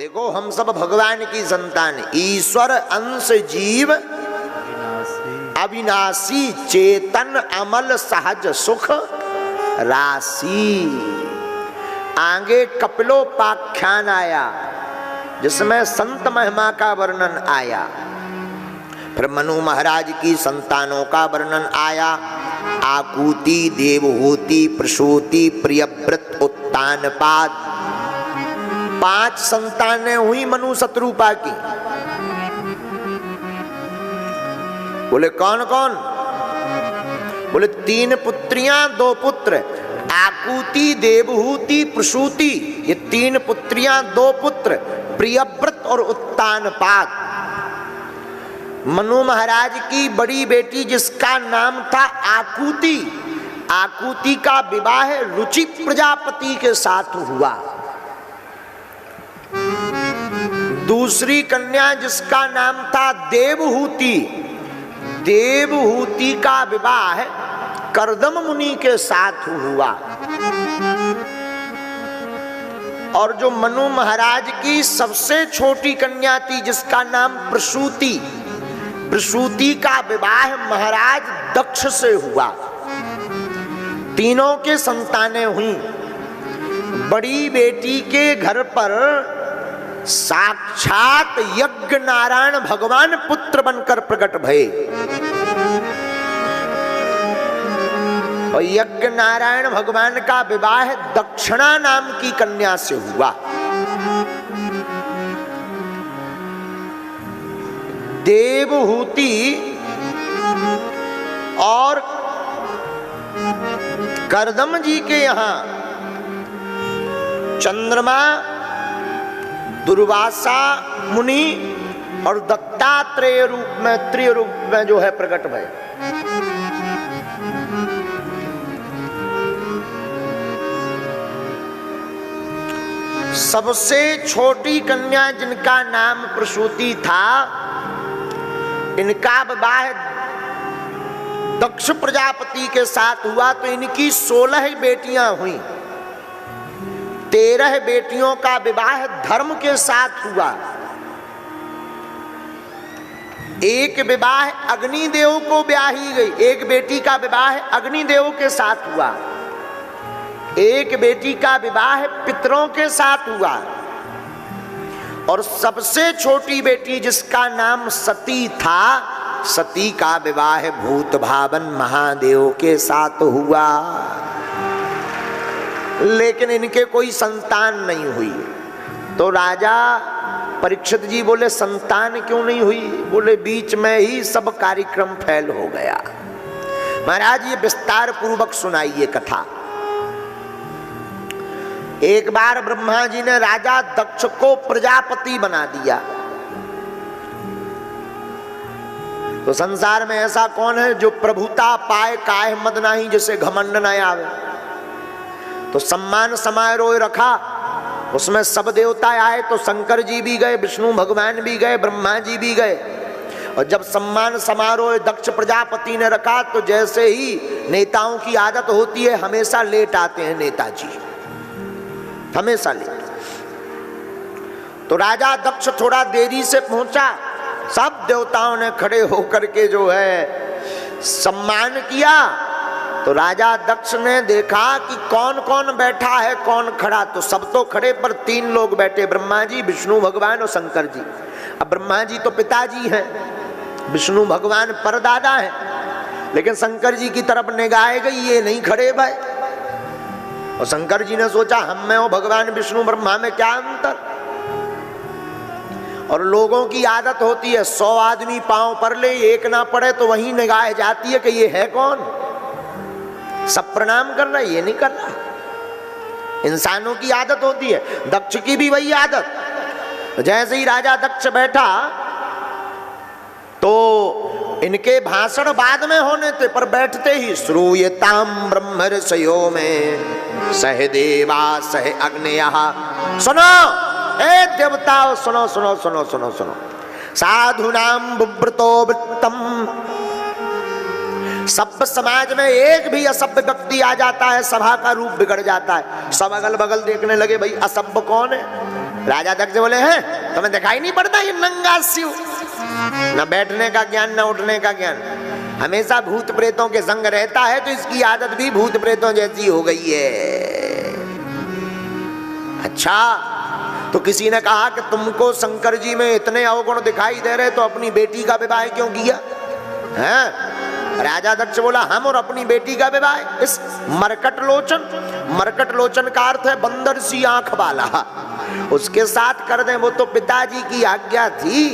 देखो हम सब भगवान की संतान, ईश्वर अंश जीव अविनाशी, चेतन अमल सहज सुख राशि। आगे कपिलोपाख्यान आया जिसमें संत महिमा का वर्णन आया, फिर मनु महाराज की संतानों का वर्णन आया। आकुति, देवहूति, प्रसूति, प्रियव्रत, उत्तानपाद, 5 संतानें हुई मनु शत्रुपा की। बोले कौन कौन? बोले 3 पुत्रियां 2 पुत्र। आकुति, देवहूति, प्रसूति, ये 3 पुत्रियां 2 पुत्र, प्रियव्रत और उत्तानपाद। मनु महाराज की बड़ी बेटी जिसका नाम था आकुति, आकुति का विवाह रुचि प्रजापति के साथ हुआ। दूसरी कन्या जिसका नाम था देवहूति, देवहूति का विवाह कर्दम मुनि के साथ हुआ। और जो मनु महाराज की सबसे छोटी कन्या थी जिसका नाम प्रसूति, प्रसूति का विवाह महाराज दक्ष से हुआ। तीनों के संतानें हुई। बड़ी बेटी के घर पर साक्षात यज्ञ नारायण भगवान पुत्र बनकर प्रकट भये। और यज्ञ नारायण भगवान का विवाह दक्षिणा नाम की कन्या से हुआ। देवहूति और कर्दम जी के यहां चंद्रमा, दुर्वासा मुनि और दत्तात्रेय रूप में, त्रिय रूप में जो है प्रकट भये। सबसे छोटी कन्या जिनका नाम प्रसूति था, इनका विवाह दक्ष प्रजापति के साथ हुआ तो इनकी 16 बेटियां हुई। 13 बेटियों का विवाह धर्म के साथ हुआ। एक विवाह अग्निदेव को ब्याही गई, एक बेटी का विवाह अग्निदेव के साथ हुआ। एक बेटी का विवाह पितरों के साथ हुआ। और सबसे छोटी बेटी जिसका नाम सती था, सती का विवाह भूत भावन महादेव के साथ हुआ। लेकिन इनके कोई संतान नहीं हुई। तो राजा परीक्षित जी बोले संतान क्यों नहीं हुई? बोले बीच में ही सब कार्यक्रम फेल हो गया। महाराज ये विस्तार पूर्वक सुनाइए कथा। एक बार ब्रह्मा जी ने राजा दक्ष को प्रजापति बना दिया। तो संसार में ऐसा कौन है जो प्रभुता पाए काहे मद नाही, जिसे घमंड न आवे। तो सम्मान समारोह रखा, उसमें सब देवता आए। तो शंकर जी भी गए, विष्णु भगवान भी गए, ब्रह्मा जी भी गए। और जब सम्मान समारोह दक्ष प्रजापति ने रखा तो जैसे ही नेताओं की आदत होती है हमेशा लेट आते हैं नेताजी, हमेशा लेट। तो राजा दक्ष थोड़ा देरी से पहुंचा। सब देवताओं ने खड़े होकर के जो है सम्मान किया। तो राजा दक्ष ने देखा कि कौन कौन बैठा है, कौन खड़ा। तो सब तो खड़े पर 3 लोग बैठे, ब्रह्मा जी, विष्णु भगवान और शंकर जी। अब ब्रह्मा जी तो पिताजी हैं, विष्णु भगवान परदादा हैं, लेकिन शंकर जी की तरफ निगाह गई, ये नहीं खड़े भाई। और शंकर जी ने सोचा हम में और भगवान विष्णु ब्रह्मा में क्या अंतर। और लोगों की आदत होती है 100 आदमी पांव पर ले, एक ना पड़े तो वहीं निगाह जाती है कि ये है कौन। सब प्रणाम कर रहा है, ये नहीं कर रहा। इंसानों की आदत होती है, दक्ष की भी वही आदत। जैसे ही राजा दक्ष बैठा तो इनके भाषण बाद में होने थे, पर बैठते ही श्रूयताम ब्रह्म ऋषयो में सह देवा सह अग्नयः। सुनो ए देवताओं, सुनो सुनो सुनो सुनो सुनो। साधुनाम बुभ्रतो वृत्तम। सभ्य समाज में एक भी असभ्य व्यक्ति आ जाता है, सभा का रूप बिगड़ जाता है। सब अगल बगल देखने लगे भाई असभ्य कौन है। राजा दक्ष बोले हैं तुम्हें दिखाई नहीं पड़ता ये नंगा शिव, न बैठने का ज्ञान न उठने का ज्ञान, हमेशा भूत प्रेतों के संग रहता है, तो इसकी आदत भी भूत प्रेतों जैसी हो गई है। अच्छा, तो किसी ने कहा कि तुमको शंकर जी में इतने अवगुण दिखाई दे रहे, तो अपनी बेटी का विवाह क्यों किया है? राजा दक्ष बोला हम और अपनी बेटी का विवाह इस मरकट लोचन का अर्थ है बंदर सी आंख वाला, उसके साथ कर दें, वो तो पिताजी की आज्ञा थी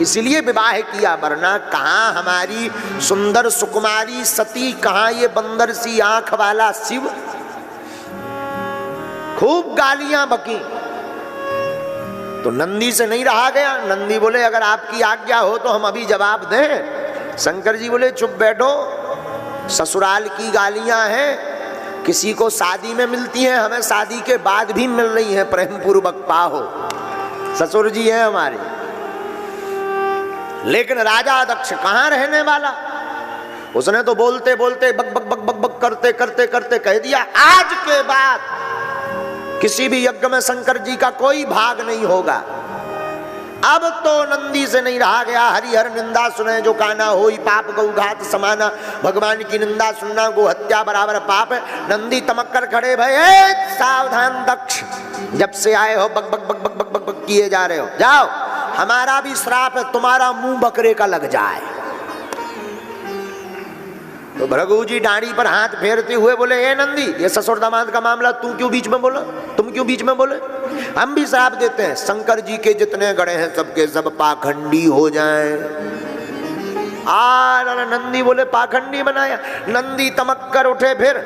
इसलिए विवाह किया, वरना कहां हमारी सुंदर सुकुमारी सती, कहां ये बंदर सी आंख वाला शिव। खूब गालियां बकी, तो नंदी से नहीं रहा गया। नंदी बोले अगर आपकी आज्ञा हो तो हम अभी जवाब दें। शंकर जी बोले चुप बैठो, ससुराल की गालियां हैं, किसी को शादी में मिलती हैं, हमें शादी के बाद भी मिल रही हैं, प्रेम पूर्वक पाहो, ससुर जी है हमारे। लेकिन राजा दक्ष कहां रहने वाला, उसने तो बोलते बोलते बक बक बक बक बक करते करते करते कह दिया आज के बाद किसी भी यज्ञ में शंकर जी का कोई भाग नहीं होगा। अब तो नंदी से नहीं रहा गया, हरिहर निंदा सुने जो काना होई पाप गौ घात समाना, भगवान की निंदा सुनना गो हत्या बराबर पाप है। नंदी तमक कर खड़े भये, सावधान दक्ष, जब से आए हो बक बक बक बक बक बक बक किए जा रहे हो, जाओ हमारा भी श्राप है तुम्हारा मुंह बकरे का लग जाए। तो भृगु जी डांडी पर हाथ फेरते हुए बोले ए नंदी, ये ससुर दामाद का मामला तू क्यों बीच में बोला, तुम क्यों बीच में बोले? हम भी श्राप देते हैं शंकर जी के जितने गड़े हैं सबके सब पाखंडी हो जाएं। नंदी बोले पाखंडी बनाया। नंदी तमक कर उठे, फिर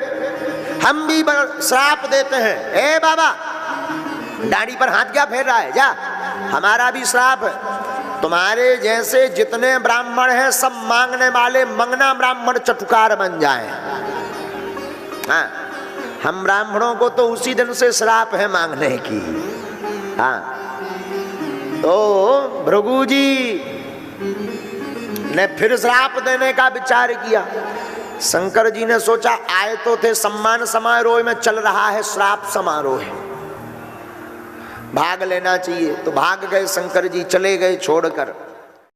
हम भी श्राप देते हैं। ए बाबा, डांडी पर हाथ क्या फेर रहा है, जा हमारा भी श्राप है, तुम्हारे जैसे जितने ब्राह्मण हैं सब मांगने वाले मंगना ब्राह्मण चटुकार बन जाएं। हाँ, हम ब्राह्मणों को तो उसी दिन से श्राप है मांगने की। हाँ, तो भृगु जी ने फिर श्राप देने का विचार किया। शंकर जी ने सोचा आए तो थे सम्मान समारोह में, चल रहा है श्राप समारोह, भाग लेना चाहिए, तो भाग गए शंकर जी, चले गए छोड़कर।